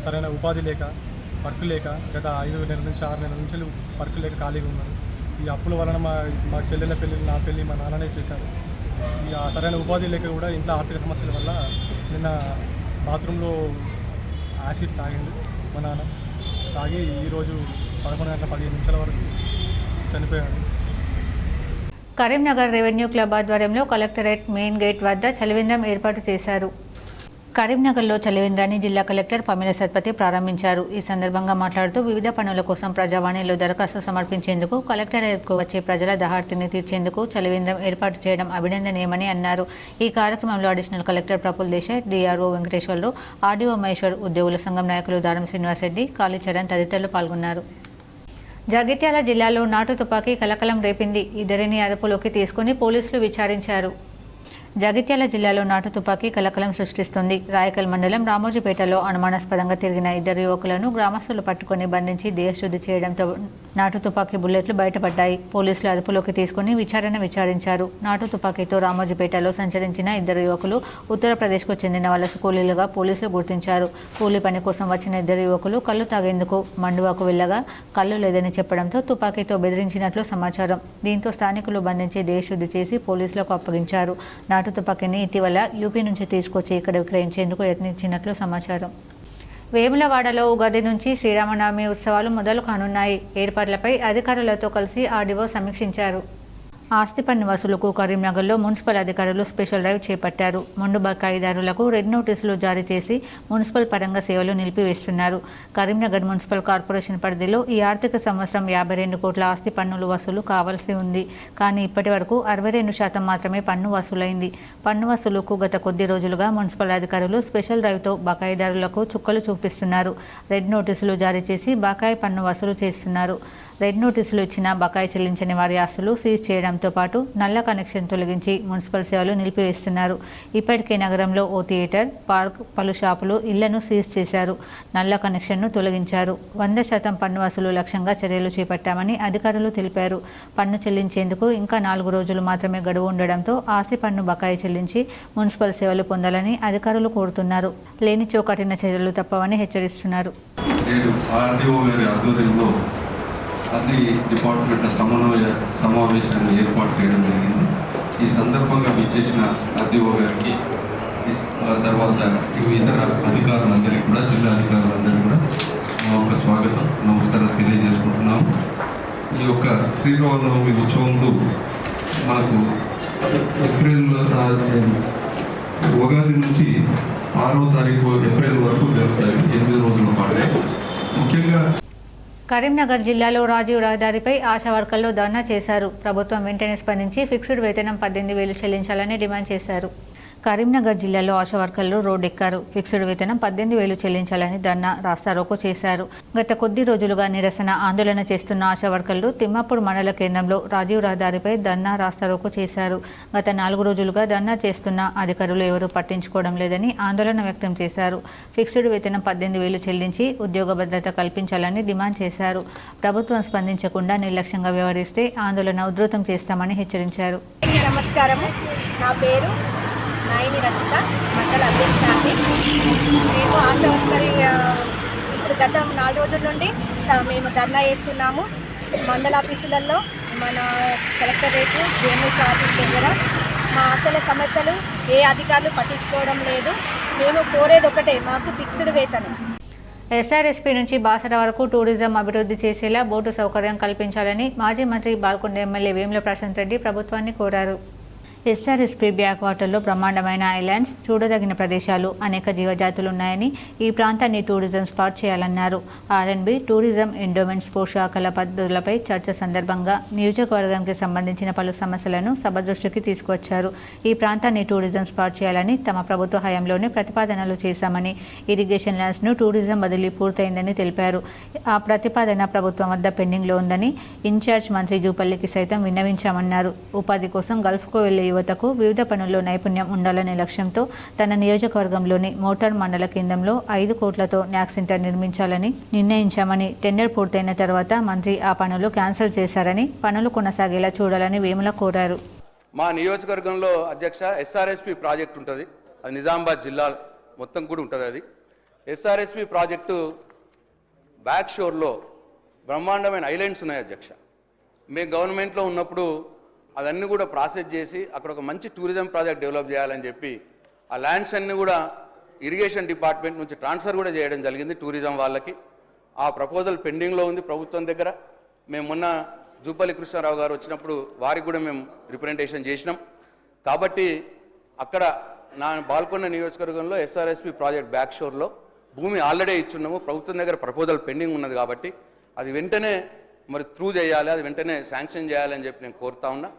సరైన ఉపాధి లేక, వర్క్ లేక గత 5 నెలల నుంచి 6 నెలల నుంచి వర్క్ లేక ఖాళీగా ఉన్నారు. ఈ అప్పుల వలన మా చెల్లెల పెళ్ళి, నా పెళ్ళి మా నాన్ననే చేశారు. సరైన ఉపాధి లేక కూడా ఇంట్లో ఆర్థిక సమస్యల వల్ల నిన్న బాత్రూంలో యాసిడ్ తాగిండు మా నాన్న. తాగి ఈరోజు 11:15 వరకు చనిపోయాడు. కరీంనగర్ రెవెన్యూ క్లబ్ ఆధ్వర్యంలో కలెక్టరేట్ మెయిన్ గేట్ వద్ద చలివేంద్రం ఏర్పాటు చేశారు. కరీంనగర్లో చలివేంద్రాన్ని జిల్లా కలెక్టర్ పమిల సత్పతి ప్రారంభించారు. ఈ సందర్భంగా మాట్లాడుతూ వివిధ పనుల కోసం ప్రజావాణిలో దరఖాస్తు సమర్పించేందుకు కలెక్టరేట్కు వచ్చే ప్రజల దహార్తిని తీర్చేందుకు చలివేంద్రం ఏర్పాటు చేయడం అభినందనీయమని అన్నారు. ఈ కార్యక్రమంలో additional collector Praful Desai, DRO Venkateswarlu, RDO Maheshwar, ఉద్యోగుల సంఘం నాయకులు దారం శ్రీనివాసరెడ్డి, కాళీచరణ్ తదితరులు పాల్గొన్నారు. జగిత్యాల జిల్లాలో నాటు తుపాకీ కలకలం రేపింది. ఇద్దరిని అదుపులోకి తీసుకుని పోలీసులు విచారించారు. జగిత్యాల జిల్లాలో నాటు తుపాకీ కలకలం సృష్టిస్తుంది. రాయకల్ మండలం రామోజీపేటలో అనుమానాస్పదంగా తిరిగిన ఇద్దరు యువకులను గ్రామస్తులు పట్టుకుని బంధించి దేహశుద్ధి చేయడంతో నాటు తుపాకీ బుల్లెట్లు బయటపడ్డాయి. పోలీసులు అదుపులోకి తీసుకుని విచారించారు. నాటు తుపాకీతో రామోజీపేటలో సంచరించిన ఇద్దరు యువకులు ఉత్తరప్రదేశ్కు చెందిన వలస కూలీలుగా పోలీసులు గుర్తించారు. కూలీ పని కోసం వచ్చిన ఇద్దరు యువకులు కళ్ళు తాగేందుకు మండువాకు వెళ్లగా కళ్ళు లేదని చెప్పడంతో తుపాకీతో బెదిరించినట్లు సమాచారం. దీంతో స్థానికులు బంధించి దేహశుద్ధి చేసి పోలీసులకు అప్పగించారు. నాటు తుపాకీని ఇటీవల యూపీ నుంచి తీసుకొచ్చి ఇక్కడ విక్రయించేందుకు యత్నించినట్లు సమాచారం. వేములవాడలో ఉగాది నుంచి శ్రీరామనవమి ఉత్సవాలు మొదలు కానున్నాయి. ఏర్పాట్లపై అధికారులతో కలిసి ఆర్డీఓ సమీక్షించారు. ఆస్తి పన్ను వసూలుకు కరీంనగర్లో మున్సిపల్ అధికారులు స్పెషల్ డ్రైవ్ చేపట్టారు. మొండు బకాయిదారులకు రెడ్ నోటీసులు జారీ చేసి మున్సిపల్ పరంగా సేవలు నిలిపివేస్తున్నారు. కరీంనగర్ మున్సిపల్ కార్పొరేషన్ పరిధిలో ఈ ఆర్థిక సంవత్సరం 52 కోట్ల ఆస్తి పన్నులు వసూలు కావాల్సి ఉంది. కానీ ఇప్పటి వరకు 62% మాత్రమే పన్ను వసూలైంది. పన్ను వసూలుకు గత కొద్ది రోజులుగా మున్సిపల్ అధికారులు స్పెషల్ డ్రైవ్తో బకాయిదారులకు చుక్కలు చూపిస్తున్నారు. రెడ్ నోటీసులు జారీ చేసి బకాయి పన్ను వసూలు చేస్తున్నారు. రెడ్ నోటీసులు ఇచ్చిన బకాయి చెల్లించని వారి ఆస్తులు సీజ్ చేయడంతో పాటు నల్ల కనెక్షన్ తొలగించి మున్సిపల్ సేవలు నిలిపివేస్తున్నారు. ఇప్పటికే నగరంలో ఓ థియేటర్, పార్క్, పలు షాపులు, ఇళ్లను సీజ్ చేశారు. నల్ల కనెక్షన్ను తొలగించారు. 100% పన్ను వసూలు లక్ష్యంగా చర్యలు చేపట్టామని అధికారులు తెలిపారు. పన్ను చెల్లించేందుకు ఇంకా 4 రోజులు మాత్రమే గడువు ఉండడంతో ఆస్తి పన్ను బకాయి చెల్లించి మున్సిపల్ సేవలు పొందాలని అధికారులు కోరుతున్నారు. లేనిచో కఠిన చర్యలు తప్పవని హెచ్చరిస్తున్నారు. అన్ని డిపార్ట్మెంట్ల సమన్వయ సమావేశాన్ని ఏర్పాటు చేయడం జరిగింది. ఈ సందర్భంగా విచ్చేసిన ఆర్డీఓ గారికి, తర్వాత ఇతర అధికారులందరికీ కూడా, జిల్లా అధికారులందరికీ కూడా మా యొక్క స్వాగతం, నమస్కారం తెలియజేసుకుంటున్నాము. ఈ యొక్క శ్రీరామనవమి ఉత్సవంలో మనకు ఉగాది నుంచి 6వ తారీఖు ఏప్రిల్ వరకు జరుగుతాయి. 8 రోజుల పాటు. ముఖ్యంగా కరీంనగర్ జిల్లాలో రాజీవ్ రహదారిపై ఆశా వర్కర్లు ధర్నా చేశారు. ప్రభుత్వం వెంటనే స్పందించి ఫిక్స్డ్ వేతనం 18,000 చెల్లించాలని డిమాండ్ చేశారు. కరీంనగర్ జిల్లాలో ఆశా వర్కర్లు రోడ్డెక్కారు. ఫిక్స్డ్ వేతనం 18,000 చెల్లించాలని ధర్నా, రాస్తారోకో చేశారు. గత కొద్ది రోజులుగా నిరసన ఆందోళన చేస్తున్న ఆశా వర్కర్లు తిమ్మాపూర్ మండల కేంద్రంలో రాజీవ్ రహదారిపై ధర్నా, రాస్తారోకో చేశారు. గత 4 రోజులుగా ధర్నా చేస్తున్న అధికారులు ఎవరూ పట్టించుకోవడం లేదని ఆందోళన వ్యక్తం చేశారు. ఫిక్స్డ్ వేతనం 18,000 చెల్లించి ఉద్యోగ భద్రత కల్పించాలని డిమాండ్ చేశారు. ప్రభుత్వం స్పందించకుండా నిర్లక్ష్యంగా వ్యవహరిస్తే ఆందోళన ఉధృతం చేస్తామని హెచ్చరించారు. నమస్కారము, నా పేరు నాయని రచిత, మండల అధ్యక్షురాలి. మేము ఆశా వర్కర్ ఇప్పుడు గత 4 రోజుల నుండి మేము ధర్నా చేస్తున్నాము. మండల ఆఫీసులలో, మన కలెక్టరేట్, జేఎంఎస్ ఆఫీస్ దగ్గర మా అసలు సమస్యలు ఏ అధికారులు పట్టించుకోవడం లేదు. మేము కోరేది ఒకటే, మాకు ఫిక్స్డ్ వేతనం. ఎస్ఆర్ఎస్పీ నుంచి బాసర వరకు టూరిజం అభివృద్ధి చేసేలా బోటు సౌకర్యం కల్పించాలని మాజీ మంత్రి బాల్కొండ ఎమ్మెల్యే వేముల ప్రశాంత్ రెడ్డి ప్రభుత్వాన్ని కోరారు. ఎస్ఆర్ఎస్పీ బ్యాక్ వాటర్లో బ్రహ్మాండమైన ఐలాండ్స్, చూడదగిన ప్రదేశాలు, అనేక జీవజాతులు ఉన్నాయని ఈ ప్రాంతాన్ని టూరిజం స్పాట్ చేయాలన్నారు. ఆర్ఎండ్బి, టూరిజం, ఎండోమెంట్స్ పోషకాల పద్ధతులపై చర్చ సందర్భంగా నియోజకవర్గానికి సంబంధించిన పలు సమస్యలను సభ దృష్టికి తీసుకువచ్చారు. ఈ ప్రాంతాన్ని టూరిజం స్పాట్ చేయాలని తమ ప్రభుత్వ హయాంలోనే ప్రతిపాదనలు చేశామని, ఇరిగేషన్ ల్యాండ్స్ను టూరిజం బదిలీ పూర్తయిందని తెలిపారు. ఆ ప్రతిపాదన ప్రభుత్వం వద్ద పెండింగ్లో ఉందని ఇన్ఛార్జ్ మంత్రి జూపల్లికి సైతం విన్నవించామన్నారు. ఉపాధి కోసం గల్ఫ్కు వెళ్లే యువతకు వివిధ పనుల్లో నైపుణ్యం ఉండాలనే లక్ష్యంతో తన నియోజకవర్గంలోని మోటార్ మండల కేంద్రంలో 5 కోట్లతో న్యాక్ సెంటర్ నిర్మించాలని నిర్ణయించామని, టెండర్ పూర్తయిన తర్వాత మంత్రి ఆ పనులు క్యాన్సిల్ చేశారని, పనులు కొనసాగేలా చూడాలని వేముల కోరారు. మా నియోజకవర్గంలో అధ్యక్ష ఎస్ఆర్ఎస్పి ప్రాజెక్ట్ ఉంటుంది. అది నిజామాబాద్ జిల్లా మొత్తం కూడా ఉంటుంది. అది ఎస్ఆర్ఎస్పి ప్రాజెక్టు బ్యాక్ షోర్లో బ్రహ్మాండమైన ఐలాండ్స్ ఉన్నాయి అధ్యక్ష. మేము గవర్నమెంట్లో ఉన్నప్పుడు అవన్నీ కూడా ప్రాసెస్ చేసి అక్కడ ఒక మంచి టూరిజం ప్రాజెక్ట్ డెవలప్ చేయాలని చెప్పి ఆ ల్యాండ్స్ అన్నీ కూడా ఇరిగేషన్ డిపార్ట్మెంట్ నుంచి ట్రాన్స్ఫర్ కూడా చేయడం జరిగింది టూరిజం వాళ్ళకి. ఆ ప్రపోజల్ పెండింగ్లో ఉంది ప్రభుత్వం దగ్గర. మేము మొన్న జూపల్లి కృష్ణారావు గారు వచ్చినప్పుడు వారికి కూడా మేము రిప్రజెంటేషన్ చేసినాం. కాబట్టి అక్కడ నా బాల్కొండ నియోజకవర్గంలో ఎస్ఆర్ఎస్పి ప్రాజెక్ట్ బ్యాక్ షోర్లో భూమి ఆల్రెడీ ఇచ్చున్నాము. ప్రభుత్వం దగ్గర ప్రపోజల్ పెండింగ్ ఉన్నది కాబట్టి అది వెంటనే మరి త్రూ చేయాలి, అది వెంటనే శాంక్షన్ చేయాలని చెప్పి నేను కోరుతా ఉన్నా.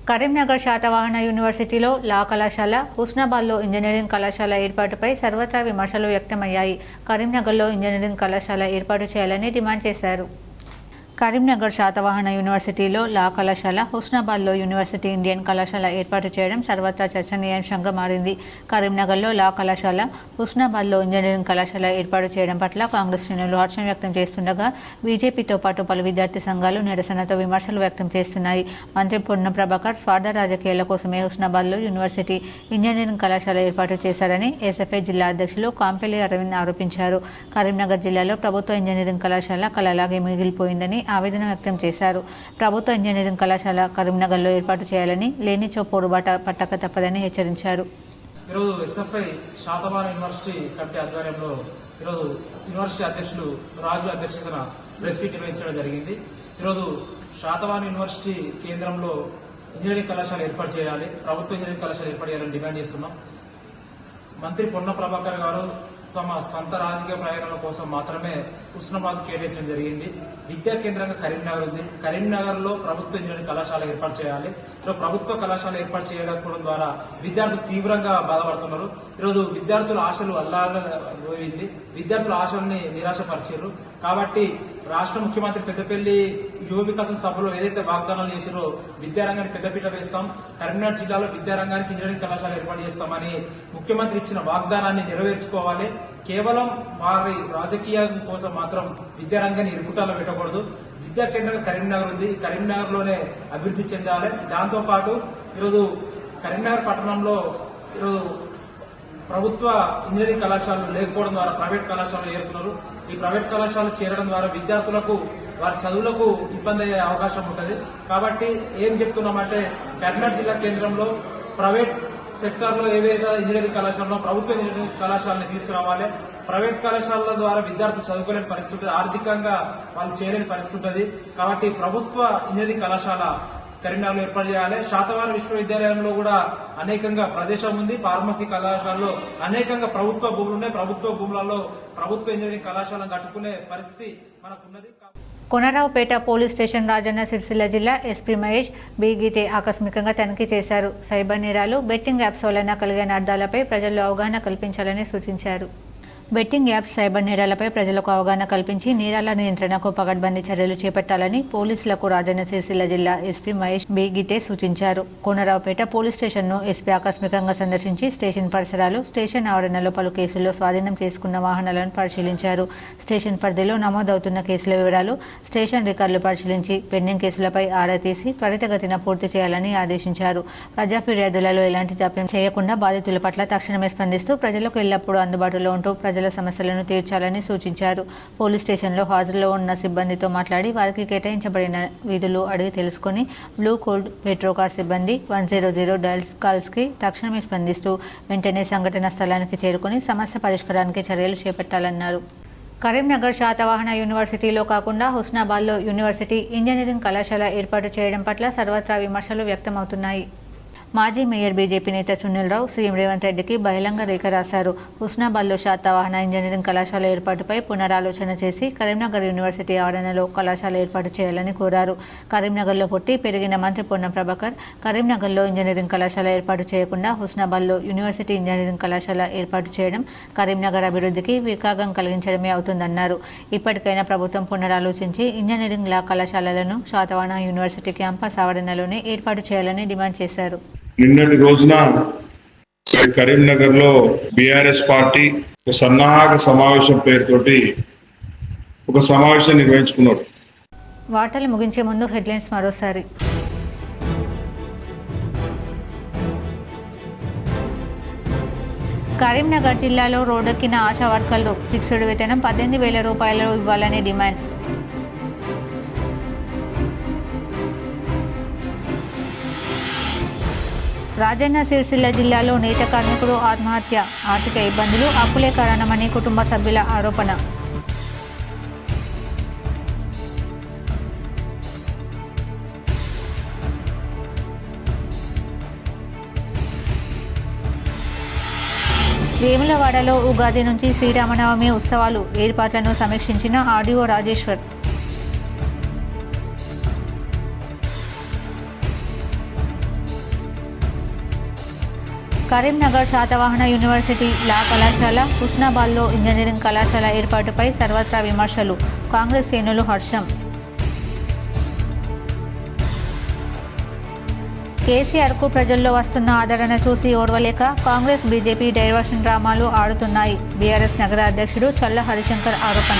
కరీంనగర్ శాతవాహన యూనివర్సిటీలో లా కళాశాల, హుస్నాబాద్లో ఇంజనీరింగ్ కళాశాల ఏర్పాటుపై సర్వత్రా విమర్శలు వ్యక్తమయ్యాయి. కరీంనగర్లో ఇంజనీరింగ్ కళాశాల ఏర్పాటు చేయాలని డిమాండ్ చేశారు. కరీంనగర్ శాతవాహన యూనివర్సిటీలో లా కళాశాల, హుస్నాబాద్లో యూనివర్సిటీ ఇండియన్ కళాశాల ఏర్పాటు చేయడం సర్వత్రా చర్చనీయాంశంగా మారింది. కరీంనగర్లో లా కళాశాల, హుస్నాబాద్లో ఇంజనీరింగ్ కళాశాల ఏర్పాటు చేయడం పట్ల కాంగ్రెస్ శ్రేణులు హర్షం వ్యక్తం చేస్తుండగా బీజేపీతో పాటు పలు విద్యార్థి సంఘాలు నిరసనతో విమర్శలు వ్యక్తం చేస్తున్నాయి. మంత్రి పొన్నం ప్రభాకర్ స్వార్థ రాజకీయాల కోసమే హుస్నాబాద్లో యూనివర్సిటీ ఇంజనీరింగ్ కళాశాల ఏర్పాటు చేశారని ఎస్ఎఫ్ఐ జిల్లా అధ్యక్షులు కాంపెల్లి అరవింద్ ఆరోపించారు. కరీంనగర్ జిల్లాలో ప్రభుత్వ ఇంజనీరింగ్ కళాశాల కళలాగే మిగిలిపోయిందని ఆవేదన వ్యక్తం చేశారు. ప్రభుత్వ ఇంజనీరింగ్ కళాశాల కరీంనగర్లో ఏర్పాటు చేయాలని, లేనిచో పోరుబాట పట్టక తప్పదని హెచ్చరించారు. ఈరోజు ఎస్ఎఫ్ఐ శాతవాహన యూనివర్సిటీ కమిటీ ఆధ్వర్యంలో ఈరోజు యూనివర్సిటీ అధ్యక్షులు రాజు అధ్యక్షతన ప్రెస్ మీట్ నిర్వహించడం జరిగింది. ఈరోజు శాతవాహన యూనివర్సిటీ కేంద్రంలో ఇంజనీరింగ్ కళాశాల ఏర్పాటు చేయాలి, ప్రభుత్వ ఇంజనీరింగ్ కళాశాల ఏర్పాటు చేయాలని డిమాండ్ చేస్తున్నాం. మంత్రి పొన్న ప్రభాకర్ గారు తమ స్వంత రాజకీయ ప్రయోజనాల కోసం మాత్రమే హుస్నాబాద్ కేటాయించడం జరిగింది. విద్యా కేంద్రంగా కరీంనగర్ ఉంది. కరీంనగర్లో ప్రభుత్వ ఇంజనీరింగ్ కళాశాల ఏర్పాటు చేయాలి. ప్రభుత్వ కళాశాల ఏర్పాటు చేయకపోవడం ద్వారా విద్యార్థులు తీవ్రంగా బాధపడుతున్నారు. ఈరోజు విద్యార్థుల ఆశలు అల్లాపోయింది. విద్యార్థుల ఆశల్ని నిరాశపరిచారు. కాబట్టి రాష్ట్ర ముఖ్యమంత్రి పెద్దపల్లి యువ వికాసం సభలో ఏదైతే వాగ్దానాలు చేశారో విద్యారంగానికి పెద్దపీట వేస్తాం, కరీంనగర్ జిల్లాలో విద్యారంగానికి ఇంజనీరింగ్ కళాశాల ఏర్పాటు చేస్తామని ముఖ్యమంత్రి ఇచ్చిన వాగ్దానాన్ని నెరవేర్చుకోవాలి. కేవలం వారి రాజకీయం కోసం మాత్రం విద్యారంగాన్ని ఇరుకుటాలో పెట్టకూడదు. విద్యా కేంద్రంగా కరీంనగర్ ఉంది. కరీంనగర్ లోనే అభివృద్ధి చెందాలి. దాంతో పాటు ఈరోజు కరీంనగర్ పట్టణంలో ఈరోజు ప్రభుత్వ ఇంజనీరింగ్ కళాశాలలు లేకపోవడం ద్వారా ప్రైవేట్ కళాశాలలు చేరుతున్నారు. ఈ ప్రైవేట్ కళాశాలలు చేరడం ద్వారా విద్యార్థులకు వారి చదువులకు ఇబ్బంది అయ్యే అవకాశం ఉంటుంది. కాబట్టి ఏం చెప్తున్నామంటే కరీంనగర్ జిల్లా కేంద్రంలో ప్రైవేట్ సెక్టార్లో ఏవైతే ఇంజనీరింగ్ కళాశాలలో ప్రభుత్వ ఇంజనీరింగ్ కళాశాలని తీసుకురావాలి. ప్రైవేట్ కళాశాలల ద్వారా విద్యార్థులు చదువుకోలేని పరిస్థితి ఉంటుంది, ఆర్థికంగా వాళ్ళు చేయలేని పరిస్థితి ఉంటుంది. కాబట్టి ప్రభుత్వ ఇంజనీరింగ్ కళాశాల కరీంనగర్లో ఏర్పాటు చేయాలి. శాతవాహన విశ్వవిద్యాలయంలో కూడా అనేకంగా ప్రదేశం ఉంది. ఫార్మసీ కళాశాలలో అనేకంగా ప్రభుత్వ భూములు ఉన్నాయి. ప్రభుత్వ భూములలో ప్రభుత్వ ఇంజనీరింగ్ కళాశాలను కట్టుకునే పరిస్థితి మనకున్నది. కొనరావుపేట పోలీస్ స్టేషన్ రాజన్న సిరిసిల్ల జిల్లా ఎస్పీ మహేష్ బి గీతే ఆకస్మికంగా తనిఖీ చేశారు. సైబర్ నేరాలు, బెట్టింగ్ యాప్స్ వలన కలిగే అర్థాలపై ప్రజల్లో అవగాహన కల్పించాలని సూచించారు. బెట్టింగ్ యాప్స్, సైబర్ నేరాలపై ప్రజలకు అవగాహన కల్పించి నేరాల నియంత్రణకు పకడ్బందీ చర్యలు చేపట్టాలని పోలీసులకు రాజన్న సిరిసిల్ల జిల్లా ఎస్పీ మహేష్ బి గీతే సూచించారు. కోనరావుపేట పోలీస్ స్టేషన్ను ఎస్పీ ఆకస్మికంగా సందర్శించి స్టేషన్ పరిసరాలు, స్టేషన్ ఆవరణలో పలు కేసుల్లో స్వాధీనం చేసుకున్న వాహనాలను పరిశీలించారు. స్టేషన్ పరిధిలో నమోదవుతున్న కేసుల వివరాలు, స్టేషన్ రికార్డులు పరిశీలించి పెండింగ్ కేసులపై ఆరా తీసి త్వరితగతిన పూర్తి చేయాలని ఆదేశించారు. ప్రజా ఫిర్యాదులలో ఎలాంటి జాప్యం చేయకుండా బాధితుల పట్ల తక్షణమే స్పందిస్తూ ప్రజలకు ఎల్లప్పుడూ అందుబాటులో ఉంటూ ప్రజల సమస్యలను తీర్చాలని సూచించారు. పోలీస్ స్టేషన్లో హాజరులో ఉన్న సిబ్బందితో మాట్లాడి వారికి కేటాయించబడిన విధులు అడిగి తెలుసుకుని బ్లూ కోల్డ్ పెట్రోకార్ సిబ్బంది 100 డయల్ కాల్స్కి తక్షణమే స్పందిస్తూ వెంటనే సంఘటన స్థలానికి చేరుకుని సమస్య పరిష్కారానికి చర్యలు చేపట్టాలన్నారు. కరీంనగర్ శాతవాహన యూనివర్సిటీలో కాకుండా హుస్నాబాద్లో యూనివర్సిటీ ఇంజనీరింగ్ కళాశాల ఏర్పాటు చేయడం పట్ల సర్వత్రా విమర్శలు వ్యక్తమవుతున్నాయి. మాజీ మేయర్ బీజేపీ నేత సునీల్ సీఎం రేవంత్ రెడ్డికి బహిరంగ లేఖ రాశారు. హుస్నాబాద్లో శాతవాహన ఇంజనీరింగ్ కళాశాల ఏర్పాటుపై పునరాలోచన చేసి కరీంనగర్ యూనివర్సిటీ ఆవరణలో కళాశాల ఏర్పాటు చేయాలని కోరారు. కరీంనగర్లో పుట్టి పెరిగిన మంత్రి పొన్నం ప్రభాకర్ కరీంనగర్లో ఇంజనీరింగ్ కళాశాల ఏర్పాటు చేయకుండా హుస్నాబాద్లో యూనివర్సిటీ ఇంజనీరింగ్ కళాశాల ఏర్పాటు చేయడం కరీంనగర్ అభివృద్ధికి వికాగం కలిగించడమే అవుతుందన్నారు. ఇప్పటికైనా ప్రభుత్వం పునరాలోచించి ఇంజనీరింగ్ లా కళాశాలలను శాతవాహన యూనివర్సిటీ క్యాంపస్ ఆవరణలోనే ఏర్పాటు చేయాలని డిమాండ్ చేశారు. నిన్నటి రోజున కరీంనగర్ లో బీఆర్ఎస్ పార్టీ ఒక సన్నాహక సమావేశం పేరుతోటి ఒక సమావేశం నిర్వహించుకున్నారు. వార్తలు ముగించే ముందు హెడ్లైన్స్ మరోసారి. కరీంనగర్ జిల్లాలో రోడ్డెక్కిన ఆశా వర్కర్లు ఫిక్స్డ్ వేతనం 18,000 రూపాయలు ఇవ్వాలని డిమాండ్. రాజన్న సిరిసిల్ల జిల్లాలో నేత కార్మికుడు ఆత్మహత్య. ఆర్థిక ఇబ్బందులు, అప్పులే కారణమని కుటుంబ సభ్యుల ఆరోపణ. వేములవాడలో ఉగాది నుంచి శ్రీరామనవమి ఉత్సవాలు ఏర్పాట్లను సమీక్షించిన RDO Rajeshwar. Karimnagar Satavahana university law కళాశాల, హుస్నాబాద్లో ఇంజనీరింగ్ కళాశాల ఏర్పాటుపై సర్వత్రా విమర్శలు. కాంగ్రెస్ శ్రేణులు హర్షం. కేసీఆర్కు ప్రజల్లో వస్తున్న ఆదరణ చూసి ఓర్వలేక కాంగ్రెస్ బీజేపీ డైవర్షన్ డ్రామాలు ఆడుతున్నాయి. బీఆర్ఎస్ నగర అధ్యక్షుడు చల్ల హరిశంకర్ ఆరోపణ.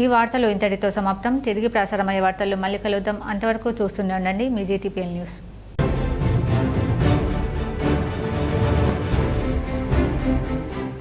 ఈ వార్తలు ఇంతటితో సమాప్తం. తిరిగి ప్రసారమయ్యే వార్తల్లో మళ్ళీ కలుద్దాం. అంతవరకు చూస్తూనే ఉండండి మీ జీటీపీఎల్ న్యూస్.